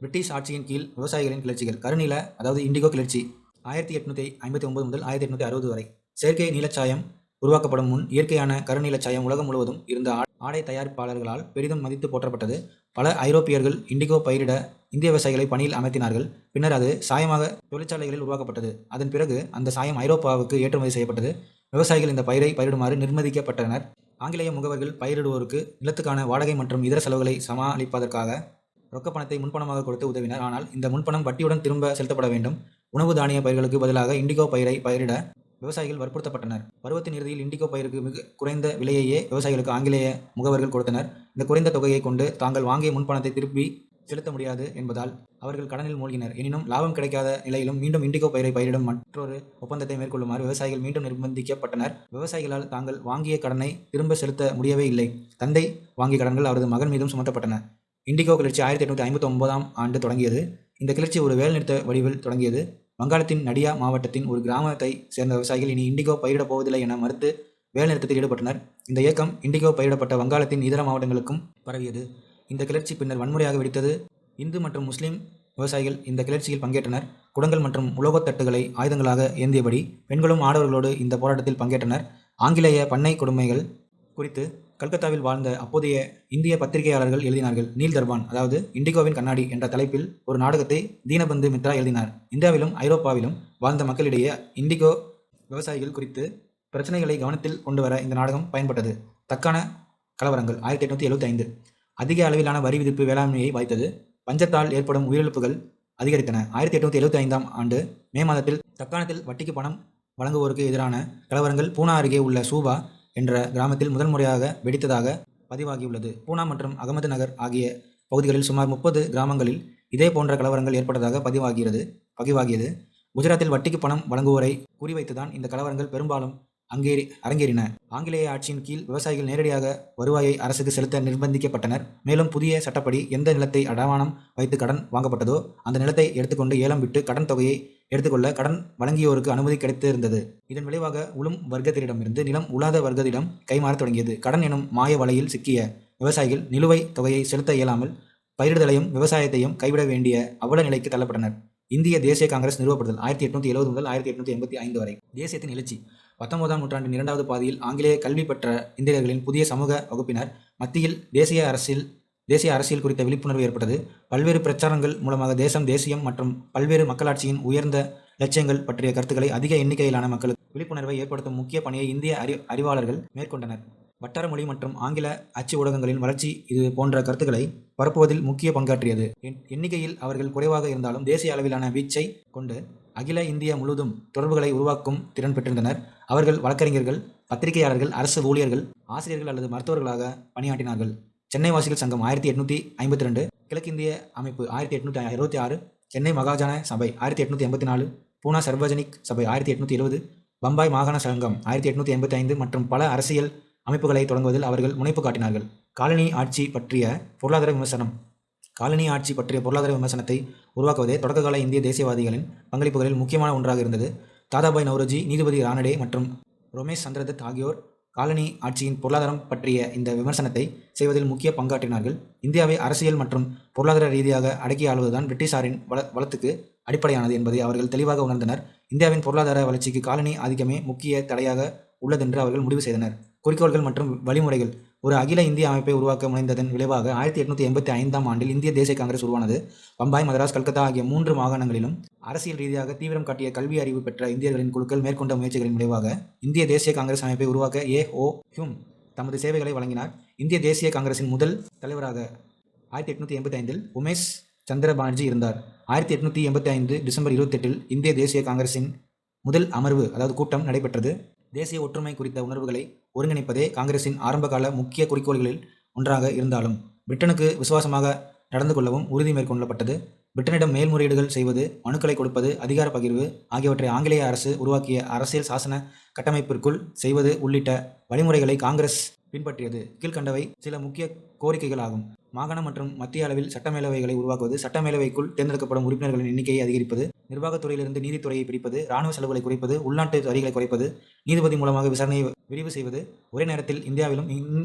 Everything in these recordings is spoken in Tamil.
பிரிட்டிஷ் ஆட்சியின் கீழ் விவசாயிகளின் கிளர்ச்சிகள். கருநில அதாவது இண்டிகோ கிளர்ச்சி 1859 முதல் 1860 வரை. செயற்கை நீலச்சாயம் உருவாக்கப்படும் முன் இயற்கையான கருநீலச்சாயம் உலகம் முழுவதும் இருந்த ஆடை தயாரிப்பாளர்களால் பெரிதும் மதித்து போற்றப்பட்டது. பல ஐரோப்பியர்கள் இண்டிகோ பயிரிட இந்திய விவசாயிகளை பணியில் அமர்த்தினார்கள். பின்னர் அது சாயமாக தொழிற்சாலைகளில் உருவாக்கப்பட்டது. அதன் பிறகு அந்த சாயம் ஐரோப்பாவுக்கு ஏற்றுமதி செய்யப்பட்டது. விவசாயிகள் இந்த பயிரை பயிரிடுமாறு நிர்பந்திக்கப்பட்டனர். ஆங்கிலேய முகவர்கள் பயிரிடுவோருக்கு நிலத்துக்கான வாடகை மற்றும் இதர செலவுகளை சமாளிப்பதற்காக ரொக்கப்பணத்தை முன்பணமாக கொடுத்து உதவினர். ஆனால் இந்த முன்பணம் வட்டியுடன் திரும்ப செலுத்தப்பட வேண்டும். உணவு தானிய பயிர்களுக்கு பதிலாக இண்டிகோ பயிரை பயிரிட விவசாயிகள் வற்புறுத்தப்பட்டனர். பருவத்தின் இறுதியில் இண்டிகோ பயிருக்கு மிக குறைந்த விலையையே விவசாயிகளுக்கு ஆங்கிலேய முகவர்கள் கொடுத்தனர். இந்த குறைந்த தொகையை கொண்டு தாங்கள் வாங்கிய முன்பணத்தை திருப்பி செலுத்த முடியாது என்பதால் அவர்கள் கடனில் மூழ்கினர். எனினும் லாபம் கிடைக்காத நிலையிலும் மீண்டும் இண்டிகோ பயிரை பயிரிடும் மற்றொரு ஒப்பந்தத்தை மேற்கொள்ளுமாறு விவசாயிகள் மீண்டும் நிர்பந்திக்கப்பட்டனர். விவசாயிகளால் தாங்கள் வாங்கிய கடனை திரும்ப செலுத்த முடியவே இல்லை. தந்தை வாங்கிய கடன்கள் அவரது மகன் மீதும் சுமத்தப்பட்டன. இண்டிகோ கிளர்ச்சி 1859ஆம் ஆண்டு தொடங்கியது. இந்த கிளர்ச்சி ஒரு வேலைநிறுத்த வடிவில் தொடங்கியது. வங்காளத்தின் நடியா மாவட்டத்தின் ஒரு கிராமத்தை சேர்ந்த விவசாயிகள் இனி இண்டிகோ பயிரிடப் போவதில்லை என மறுத்து வேலைநிறுத்தத்தில் ஈடுபட்டனர். இந்த இயக்கம் இண்டிகோ பயிரிடப்பட்ட வங்காளத்தின் இதர மாவட்டங்களுக்கும் பரவியது. இந்த கிளர்ச்சி பின்னர் வன்முறையாக வெடித்தது. இந்து மற்றும் முஸ்லிம் விவசாயிகள் இந்த கிளர்ச்சியில் பங்கேற்றனர். குடங்கள் மற்றும் உலோகத்தட்டுகளை ஆயுதங்களாக ஏந்தியபடி பெண்களும் ஆடவர்களோடு இந்த போராட்டத்தில் பங்கேற்றனர். ஆங்கிலேய பண்ணை கொடுமைகள் குறித்து கல்கத்தாவில் வாழ்ந்த அப்போதைய இந்திய பத்திரிகையாளர்கள் எழுதினார்கள். நீல் தர்பான் அதாவது இண்டிகோவின் கண்ணாடி என்ற தலைப்பில் ஒரு நாடகத்தை தீனபந்து மித்ரா எழுதினார். இந்தியாவிலும் ஐரோப்பாவிலும் வாழ்ந்த மக்களிடையே இண்டிகோ விவசாயிகள் குறித்து பிரச்சனைகளை கவனத்தில் கொண்டு வர இந்த நாடகம் பயன்பட்டது. தக்கான கலவரங்கள் 1875. அதிக அளவிலான வரி விதிப்பு வேளாண்மையை பாதித்தது. பஞ்சத்தால் ஏற்படும் உயிரிழப்புகள் அதிகரித்தன. 1875ஆம் ஆண்டு மே மாதத்தில் தக்காணத்தில் வட்டிக்கு பணம் வழங்குவோருக்கு எதிரான கலவரங்கள் பூனா அருகே உள்ள சூபா என்ற கிராமத்தில் முதல் முறையாக வெடித்ததாக பதிவாகியுள்ளது. பூனா மற்றும் அகமது நகர் ஆகிய பகுதிகளில் சுமார் 30 கிராமங்களில் இதே போன்ற கலவரங்கள் ஏற்பட்டதாக பதிவாகியது. குஜராத்தில் வட்டிக்கு பணம் வழங்குவோரை குறிவைத்துதான் இந்த கலவரங்கள் பெரும்பாலும் அரங்கேறின. ஆங்கிலேய ஆட்சியின் கீழ் விவசாயிகள் நேரடியாக வருவாயை அரசுக்கு செலுத்த நிர்பந்திக்கப்பட்டனர். மேலும் புதிய சட்டப்படி எந்த நிலத்தை அடமானம் வைத்து கடன் வாங்கப்பட்டதோ அந்த நிலத்தை எடுத்துக்கொண்டு ஏலம் விட்டு கடன் தொகையை எடுத்துக்கொள்ள கடன் வழங்கியோருக்கு அனுமதி கிடைத்திருந்தது. இதன் விளைவாக உளும் வர்க்கத்திடமிருந்து நிலம் உழாத வர்க்கத்திடம் கைமாறத் தொடங்கியது. கடன் எனும் மாய வலையில் சிக்கிய விவசாயிகள் நிலுவை தொகையை செலுத்த இயலாமல் பயிரிடுதலையும் விவசாயத்தையும் கைவிட வேண்டிய அவல நிலைக்கு தள்ளப்பட்டனர். இந்திய தேசிய காங்கிரஸ் நிறுவப்படுதல் 1870 முதல் 1885 வரை. தேசியத்தின் எழுச்சி 19ஆம் நூற்றாண்டின் இரண்டாவது பாதியில் ஆங்கிலேய கல்வி பெற்ற இந்தியர்களின் புதிய சமூக வகுப்பினர் மத்தியில் தேசிய அரசியல் குறித்த விழிப்புணர்வு ஏற்பட்டது. பல்வேறு பிரச்சாரங்கள் மூலமாக தேசியம் மற்றும் பல்வேறு மக்களாட்சியின் உயர்ந்த லட்சியங்கள் பற்றிய கருத்துக்களை அதிக எண்ணிக்கையிலான மக்களுக்கு விழிப்புணர்வை ஏற்படுத்தும் முக்கிய பணியை இந்திய அறிவாளர்கள் மேற்கொண்டனர். வட்டார மொழி மற்றும் ஆங்கில அச்சு ஊடகங்களின் வளர்ச்சி இது போன்ற கருத்துக்களை பரப்புவதில் முக்கிய பங்காற்றியது. எண்ணிக்கையில் அவர்கள் குறைவாக இருந்தாலும் தேசிய அளவிலான வீச்சை கொண்டு அகில இந்திய முழுவதும் தொடர்புகளை உருவாக்கும் திறன் பெற்றிருந்தனர். அவர்கள் வழக்கறிஞர்கள், பத்திரிகையாளர்கள், அரசு ஊழியர்கள், ஆசிரியர்கள் அல்லது மருத்துவர்களாக பணியாற்றினார்கள். சென்னை வாசிகள் சங்கம் 1852, கிழக்கிந்திய அமைப்பு 1866, சென்னை மகாஜன சபை 1884, பூனா சர்வஜனிக் சபை 1870, பம்பாய் மாகாண சங்கம் 1885 மற்றும் பல அரசியல் அமைப்புகளை தொடங்குவதில் அவர்கள் முனைப்பு காட்டினார்கள். காலனி ஆட்சி பற்றிய பொருளாதார விமர்சனத்தை உருவாக்குவதே தொடக்ககால இந்திய தேசியவாதிகளின் பங்களிப்புகளில் முக்கியமான ஒன்றாக இருந்தது. தாதாபாய் நௌரோஜி, நீதிபதி ரானடே மற்றும் ரமேஷ் சந்திரதத் ஆகியோர் காலனி ஆட்சியின் பொருளாதாரம் பற்றிய இந்த விமர்சனத்தை செய்வதில் முக்கிய பங்காற்றினார்கள். இந்தியாவை அரசியல் மற்றும் பொருளாதார ரீதியாக அடக்கி ஆளுவதுதான் பிரிட்டிஷாரின் வளத்துக்கு அடிப்படையானது என்பதை அவர்கள் தெளிவாக உணர்ந்தனர். இந்தியாவின் பொருளாதார வளர்ச்சிக்கு காலனி ஆதிக்கமே முக்கிய தடையாக உள்ளதென்று அவர்கள் முடிவு செய்தனர். குறிக்கோள்கள் மற்றும் வழிமுறைகள். ஒரு அகில இந்திய அமைப்பை உருவாக்க முனைந்ததன் விளைவாக 1885ஆம் ஆண்டில் இந்திய தேசிய காங்கிரஸ் உருவானது. பம்பாய், மதராஸ், கல்கத்தா ஆகிய 3 மாகாணங்களிலும் அரசியல் ரீதியாக தீவிரம் காட்டிய கல்வி அறிவு பெற்ற இந்தியர்களின் குழுக்கள் மேற்கொண்ட முயற்சிகளின் விளைவாக இந்திய தேசிய காங்கிரஸ் அமைப்பை உருவாக்க A.O. ஹியூம் தமது சேவைகளை வழங்கினார். இந்திய தேசிய காங்கிரசின் முதல் தலைவராக 1885இல் உமேஷ் சந்திர பானர்ஜி இருந்தார். 1885 டிசம்பர் 28இல் இந்திய தேசிய காங்கிரசின் முதல் அமர்வு கூட்டம் நடைபெற்றது. தேசிய ஒற்றுமை குறித்த உணர்வுகளை ஒருங்கிணைப்பதே காங்கிரசின் ஆரம்பகால முக்கிய குறிக்கோள்களில் ஒன்றாக இருந்தாலும் பிரிட்டனுக்கு விசுவாசமாக நடந்து கொள்ளவும் உறுதி மேற்கொள்ளப்பட்டது. பிரிட்டனிடம் மேல்முறையீடுகள் செய்வது, மனுக்களை கொடுப்பது, அதிகார பகிர்வு ஆகியவற்றை ஆங்கிலேய அரசு உருவாக்கிய அரசியல் சாசன கட்டமைப்பிற்குள் செய்வது உள்ளிட்ட வழிமுறைகளை காங்கிரஸ் பின்பற்றியது. கீழ்கண்டவை சில முக்கிய கோரிக்கைகள் ஆகும். மாகாண மற்றும் மத்திய அளவில் சட்டமேலவைகளை உருவாக்குவது, சட்டமேலவைக்குள் தேர்ந்தெடுக்கப்படும் உறுப்பினர்களின் எண்ணிக்கையை அதிகரிப்பது, நிர்வாகத்துறையிலிருந்து நீதித்துறையை பிரிப்பது, இராணுவ செலவுகளை குறைப்பது, உள்நாட்டு வரிகளை குறைப்பது, நீதிபதி மூலமாக விசாரணையை விரிவு செய்வது, ஒரே நேரத்தில் இந்தியாவிலும்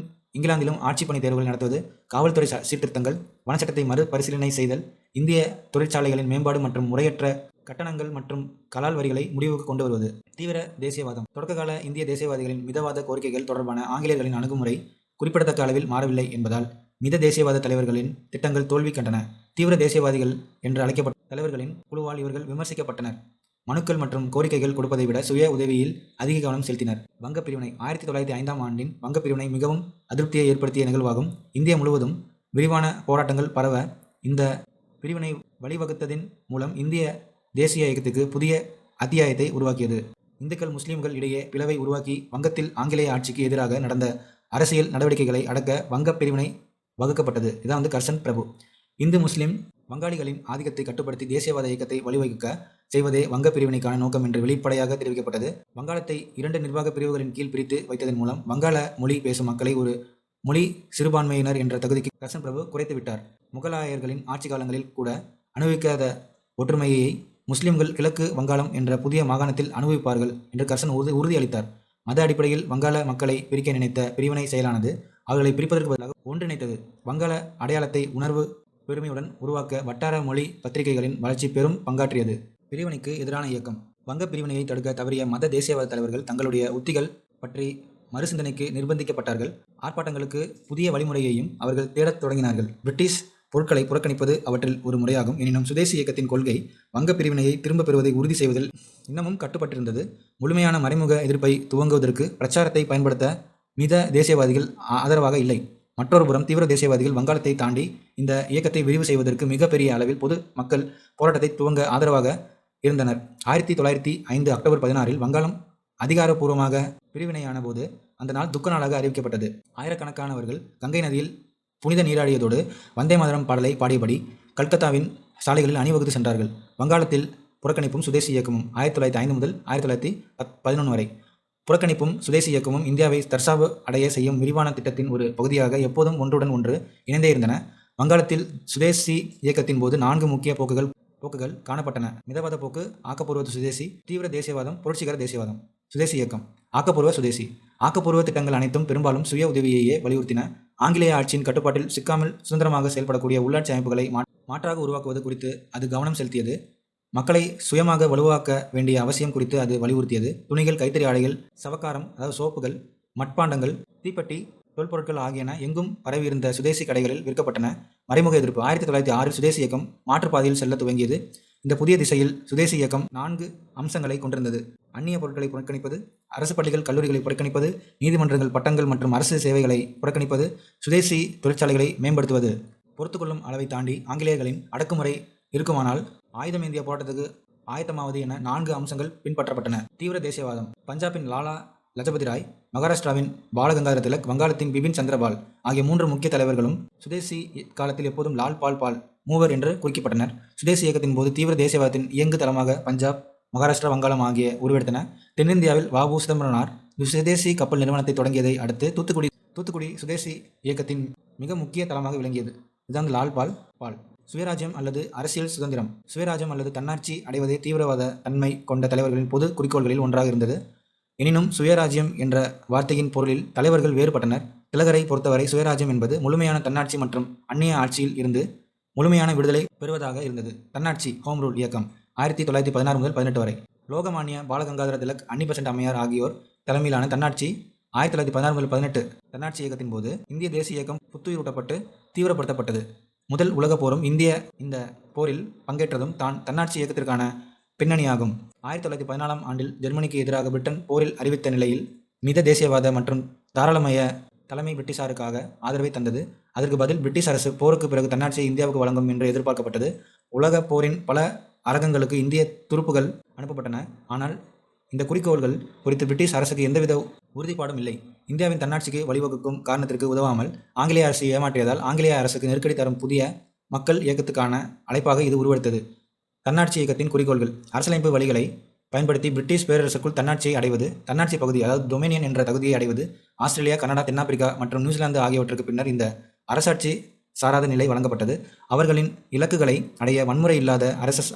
இங்கிலாந்திலும் ஆட்சி பணி தேர்வுகள் நடத்துவது, காவல்துறை சீர்திருத்தங்கள், வனச்சட்டத்தை மறுபரிசீலனை செய்தல், இந்திய தொழிற்சாலைகளின் மேம்பாடு மற்றும் முறையற்ற கட்டணங்கள் மற்றும் கலால் வரிகளை முடிவுக்கு கொண்டு வருவது. தீவிர தேசியவாதம். தொடக்ககால இந்திய தேசியவாதிகளின் மிதவாத கோரிக்கைகள் தொடர்பான ஆங்கிலேயர்களின் அணுகுமுறை குறிப்பிடத்தக்க அளவில் மாறவில்லை என்பதால் மித தேசியவாத தலைவர்களின் திட்டங்கள் தோல்வி கண்டன. தீவிர தேசியவாதிகள் என்று அழைக்கப்பட்ட தலைவர்களின் குழுவால் இவர்கள் விமர்சிக்கப்பட்டனர். மனுக்கள் மற்றும் கோரிக்கைகள் கொடுப்பதை விட சுய உதவியில் அதிக கவனம் செலுத்தினர். வங்கப் பிரிவினை. 1905ஆம் ஆண்டின் வங்கப் பிரிவினை மிகவும் அதிருப்தியை ஏற்படுத்திய நிகழ்வாகும். இந்தியா முழுவதும் விரிவான போராட்டங்கள் பரவ இந்த பிரிவினை வழிவகுத்ததின் மூலம் இந்திய தேசிய இயக்கத்துக்கு புதிய அத்தியாயத்தை உருவாக்கியது. இந்துக்கள் முஸ்லிம்கள் இடையே பிளவை உருவாக்கி வங்கத்தில் ஆங்கிலேய ஆட்சிக்கு எதிராக நடந்த அரசியல் நடவடிக்கைகளை அடக்க வங்கப் பிரிவினை வகுக்கப்பட்டது. இதான் கர்சன் பிரபு. இந்து முஸ்லிம் வங்காளிகளின் ஆதிக்கத்தை கட்டுப்படுத்தி தேசியவாத இயக்கத்தை வழிவகுக்க செய்வதே வங்கப் பிரிவினைக்கான நோக்கம் என்று வெளிப்படையாக தெரிவிக்கப்பட்டது. வங்காளத்தை 2 நிர்வாக பிரிவுகளின் கீழ் பிரித்து வைத்ததன் மூலம் வங்காள மொழி பேசும் மக்களை ஒரு மொழி சிறுபான்மையினர் என்ற தகுதிக்கு கர்சன் பிரபு குறைத்து விட்டார். முகலாயர்களின் ஆட்சி காலங்களில் கூட அனுபவிக்காத ஒற்றுமையை முஸ்லிம்கள் கிழக்கு வங்காளம் என்ற புதிய மாகாணத்தில் அனுபவிப்பார்கள் என்று கர்சன் உறுதியளித்தார். மத அடிப்படையில் வங்காள மக்களை பிரிக்க நினைத்த பிரிவினை செயலானது அவர்களை பிரிப்பதற்கு பதிலாக ஒன்றிணைத்தது. வங்காள அடையாளத்தை உணர்வு பெருமையுடன் உருவாக்க வட்டார மொழி பத்திரிகைகளின் வளர்ச்சி பெரும் பங்காற்றியது. பிரிவினைக்கு எதிரான இயக்கம். வங்க பிரிவினையை தடுக்க தவறிய மத தேசியவாத தலைவர்கள் தங்களுடைய உத்திகள் பற்றி மறுசிந்தனைக்கு நிர்பந்திக்கப்பட்டார்கள். ஆர்ப்பாட்டங்களுக்கு புதிய வழிமுறையையும் அவர்கள் தேடத் தொடங்கினார்கள். பிரிட்டிஷ் பொருட்களை புறக்கணிப்பது அவற்றில் ஒரு முறையாகும். எனினும் சுதேசி இயக்கத்தின் கொள்கை வங்க பிரிவினையை திரும்ப பெறுவதை உறுதி செய்வதில் இன்னமும் கட்டுப்பட்டிருந்தது. முழுமையான மறைமுக எதிர்ப்பை துவங்குவதற்கு பிரச்சாரத்தை பயன்படுத்த மித தேசியவாதிகள் ஆதரவாக இல்லை. மற்றொரு புறம் தீவிர தேசியவாதிகள் வங்காளத்தை தாண்டி இந்த இயக்கத்தை விரிவு செய்வதற்கு மிகப்பெரிய அளவில் பொது மக்கள் போராட்டத்தை துவங்க ஆதரவாக இருந்தனர். 1905 அக்டோபர் 16 வங்காளம் அதிகாரப்பூர்வமாக பிரிவினையான போது அந்த நாள் துக்க நாளாக அறிவிக்கப்பட்டது. ஆயிரக்கணக்கானவர்கள் கங்கை நதியில் புனித நீராடியதோடு வந்தே மாதரம் பாடலை பாடியபடி கல்கத்தாவின் சாலைகளில் அணிவகுத்து சென்றார்கள். வங்காளத்தில் புறக்கணிப்பும் சுதேசி இயக்கமும் 1905 முதல் 1911 வரை. புறக்கணிப்பும் சுதேசி இயக்கமும் இந்தியாவை தற்சார்பு அடைய செய்யும் விரிவான திட்டத்தின் ஒரு பகுதியாக எப்போதும் ஒன்றுடன் ஒன்று இணைந்தே இருந்தன. வங்காளத்தில் சுதேசி இயக்கத்தின் போது 4 முக்கிய போக்குகள் காணப்பட்டன. மிதவாத போக்கு, ஆக்கப்பூர்வ சுதேசி, தீவிர தேசியவாதம், புரட்சிகர தேசியவாதம். சுதேசி இயக்கம். ஆக்கப்பூர்வ சுதேசி. ஆக்கப்பூர்வ திட்டங்கள் அனைத்தும் பெரும்பாலும் சுய உதவியையே வலியுறுத்தின. ஆங்கிலேய ஆட்சியின் கட்டுப்பாட்டில் சிக்காமல் சுதந்திரமாக செயல்படக்கூடிய உள்ளாட்சி அமைப்புகளை மாற்றாக உருவாக்குவது குறித்து அது கவனம் செலுத்தியது. மக்களை சுயமாக வலுவாக்க வேண்டிய அவசியம் குறித்து அது வலியுறுத்தியது. துணிகள், கைத்தறி ஆடைகள், சவக்காரம் அதாவது சோப்புகள், மட்பாண்டங்கள், தீப்பெட்டி, தொல்பொருட்கள் ஆகியன எங்கும் பரவியிருந்த சுதேசி கடைகளில் விற்கப்பட்டன. மறைமுக எதிர்ப்பு. 1906 சுதேசி இயக்கம் மாற்றுப்பாதையில் செல்ல துவங்கியது. இந்த புதிய திசையில் சுதேசி இயக்கம் 4 அம்சங்களை கொண்டிருந்தது. அந்நிய பொருட்களை புறக்கணிப்பது, அரசு பள்ளிகள் கல்லூரிகளை புறக்கணிப்பது, நீதிமன்றங்கள், பட்டங்கள் மற்றும் அரசு சேவைகளை புறக்கணிப்பது, சுதேசி தொழிற்சாலைகளை மேம்படுத்துவது. பொறுத்துக்கொள்ளும் அளவை தாண்டி ஆங்கிலேயர்களின் அடக்குமுறை இருக்குமானால் ஆயுதம் ஏந்திய போராட்டத்துக்கு ஆயத்தமாவது என 4 அம்சங்கள் பின்பற்றப்பட்டன. தீவிர தேசியவாதம். பஞ்சாபின் லாலா லஜபதி ராய், மகாராஷ்டிராவின் பாலகங்காதர திலக், வங்காளத்தின் பிபின் சந்திரபால் ஆகிய 3 முக்கிய தலைவர்களும் சுதேசி காலத்தில் எப்போதும் லால் பால் மூவர் என்று குறிக்கப்பட்டனர். சுதேசி இயக்கத்தின் போது தீவிர தேசியவாதத்தின் இயங்கு தளமாக பஞ்சாப், மகாராஷ்டிரா, வங்காளம் ஆகிய உருவெடுத்தன. தென்னிந்தியாவில் வ.உ. சிதம்பரனார் சுதேசி கப்பல் நிறுவனத்தை தொடங்கியதை அடுத்து தூத்துக்குடி சுதேசி இயக்கத்தின் மிக முக்கிய தளமாக விளங்கியது. இதுதான் லால் பால். சுயராஜ்யம் அல்லது அரசியல் சுதந்திரம். சுயராஜ்யம் அல்லது தன்னாட்சி அடைவதே தீவிரவாத தன்மை கொண்ட தலைவர்களின் பொது குறிக்கோள்களில் ஒன்றாக இருந்தது. எனினும் சுயராஜ்யம் என்ற வார்த்தையின் பொருளில் தலைவர்கள் வேறுபட்டனர். திலகரை பொறுத்தவரை சுயராஜ்யம் என்பது முழுமையான தன்னாட்சி மற்றும் அந்நிய ஆட்சியில் இருந்து முழுமையான விடுதலை பெறுவதாக இருந்தது. தன்னாட்சி ஹோம் ரூல் இயக்கம் 1916 முதல் 18 வரை. லோகமானிய பாலகங்காதர திலக், அன்னி பெசன்ட் அம்மையார் ஆகியோர் தலைமையிலான தன்னாட்சி 1916 முதல் 18 தன்னாட்சி இயக்கத்தின் போது இந்திய தேசிய இயக்கம் புத்துயிரூட்டப்பட்டு தீவிரப்படுத்தப்பட்டது. முதல் உலகப் போரும் இந்திய இந்த போரில் பங்கேற்றதும் தன்னாட்சி இயக்கத்திற்கான பின்னணியாகும். 1914ஆம் ஆண்டில் ஜெர்மனிக்கு எதிராக பிரிட்டன் போரில் அறிவித்த நிலையில் மித தேசியவாத மற்றும் தாராளமய தலைமை பிரிட்டிஷாருக்காக ஆதரவை தந்தது. அதற்கு பதில் பிரிட்டிஷ் அரசு போருக்கு பிறகு தன்னாட்சியை இந்தியாவுக்கு வழங்கும் என்று எதிர்பார்க்கப்பட்டது. உலக போரின் பல அரங்கங்களுக்கு இந்திய துருப்புகள் அனுப்பப்பட்டன. ஆனால் இந்த குறிக்கோள்கள் குறித்து பிரிட்டிஷ் அரசுக்கு எந்தவித உறுதிப்பாடும் இல்லை. இந்தியாவின் தன்னாட்சிக்கு வழிவகுக்கும் காரணத்திற்கு உதவாமல் ஆங்கிலேய அரசு ஏமாற்றியதால் ஆங்கிலேய அரசுக்கு நெருக்கடி தரும் புதிய மக்கள் இயக்கத்துக்கான அழைப்பாக இது உருவெடுத்தது. தன்னாட்சி இயக்கத்தின் குறிக்கோள்கள். அரசியலமைப்பு வழிகளை பயன்படுத்தி பிரிட்டிஷ் பேரரசுக்குள் தன்னாட்சியை அடைவது, தன்னாட்சி பகுதி அதாவது டொமினியன் என்ற தகுதியை அடைவது. ஆஸ்திரேலியா, கனடா, தென்னாப்பிரிக்கா மற்றும் நியூசிலாந்து ஆகியவற்றுக்கு பின்னர் இந்த அரசாட்சி சாராத நிலை வழங்கப்பட்டது. அவர்களின் இலக்குகளை அடைய வன்முறை இல்லாத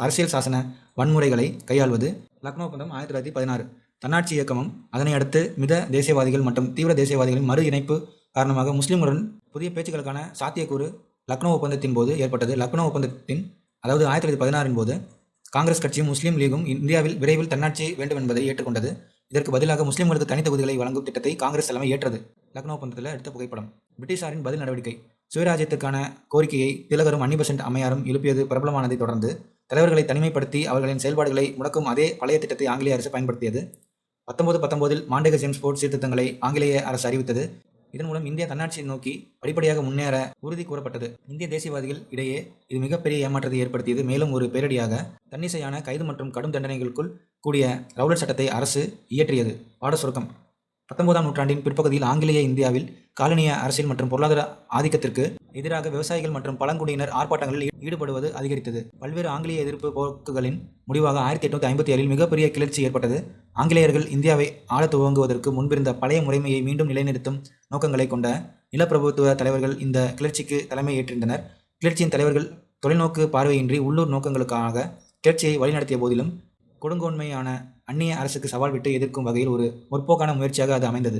அரசியல் சாசன வன்முறைகளை கையாள்வது. லக்னோ ஒப்பந்தம் 1916. தன்னாட்சி இயக்கமும் அதனை அடுத்து மித தேசியவாதிகள் மற்றும் தீவிர தேசியவாதிகளின் மறு இணைப்பு காரணமாக முஸ்லிம்களுடன் புதிய பேச்சுக்களுக்கான சாத்தியக்கூறு லக்னோ ஒப்பந்தத்தின் போது ஏற்பட்டது. லக்னோ ஒப்பந்தத்தின் அதாவது 1916 போது காங்கிரஸ் கட்சியும் முஸ்லீம் லீகும் இந்தியாவில் விரைவில் தன்னாட்சி வேண்டும் என்பதை ஏற்றுக்கொண்டது. இதற்கு பதிலாக முஸ்லிம்களுக்கு தனி தொகுதிகளை வழங்கும் திட்டத்தை காங்கிரஸ் தலைமை ஏற்றது. லக்னோ ஒப்பந்தத்தில் எடுத்த புகைப்படம். பிரிட்டிஷாரின் பதில் நடவடிக்கை. சுயராஜ்யத்திற்கான கோரிக்கையை திலகரும் அன்னி அம்மையாரும் எழுப்பியது பிரபலமானதை தொடர்ந்து தலைவர்களை தனிமைப்படுத்தி அவர்களின் செயல்பாடுகளை முடக்கும் அதே பழைய திட்டத்தை ஆங்கிலேய அரசு பயன்படுத்தியது. 1919 மாண்டேக ஜேம்ஸ் போர்ட் சீர்திருத்தங்களை ஆங்கிலேய அரசு அறிவித்தது. இதன் மூலம் இந்தியா தன்னாட்சியை நோக்கி படிப்படியாக முன்னேற உறுதி கூறப்பட்டது. இந்திய தேசியவாதிகள் இடையே இது மிகப்பெரிய ஏமாற்றத்தை ஏற்படுத்தியது. மேலும் ஒரு பேரிடியாக தன்னிச்சையான கைது மற்றும் கடும் தண்டனைகளுக்குள் கூடிய ரவுலட் சட்டத்தை அரசு இயற்றியது. பாட சுருக்கம். 19ஆம் நூற்றாண்டின் பிற்பகுதியில் ஆங்கிலேய இந்தியாவில் காலனிய அரசியல் மற்றும் பொருளாதார ஆதிக்கத்திற்கு எதிராக விவசாயிகள் மற்றும் பழங்குடியினர் ஆர்ப்பாட்டங்களில் ஈடுபடுவது அதிகரித்தது. பல்வேறு ஆங்கிலேய எதிர்ப்பு போக்குகளின் முடிவாக 1857 மிகப்பெரிய கிளர்ச்சி ஏற்பட்டது. ஆங்கிலேயர்கள் இந்தியாவை ஆள துவங்குவதற்கு முன்பிருந்த பழைய முறைமையை மீண்டும் நிலைநிறுத்தும் நோக்கங்களை கொண்ட நிலப்பிரபுத்துவ தலைவர்கள் இந்த கிளர்ச்சிக்கு தலைமை ஏற்றிருந்தனர். கிளர்ச்சியின் தலைவர்கள் தொலைநோக்கு பார்வையின்றி உள்ளூர் நோக்கங்களுக்காக கிளர்ச்சியை வழிநடத்திய போதிலும் கொடுங்கோன்மையான அந்நிய அரசுக்கு சவால் விட்டு எதிர்க்கும் வகையில் ஒரு முற்போக்கான முயற்சியாக அது அமைந்தது.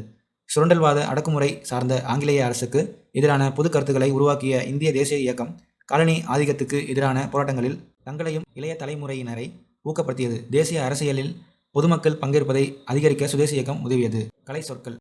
சுரண்டல்வாத அடக்குமுறை சார்ந்த ஆங்கிலேய அரசுக்கு எதிரான புது கருத்துக்களை உருவாக்கிய இந்திய தேசிய இயக்கம் காலனி ஆதிக்கத்துக்கு எதிரான போராட்டங்களில் தங்களையும் இளைய தலைமுறையினரை ஊக்கப்படுத்தியது. தேசிய அரசியலில் பொதுமக்கள் பங்கேற்பதை அதிகரிக்க சுதேசி இயக்கம் உதவியது. கலை சொற்கள்.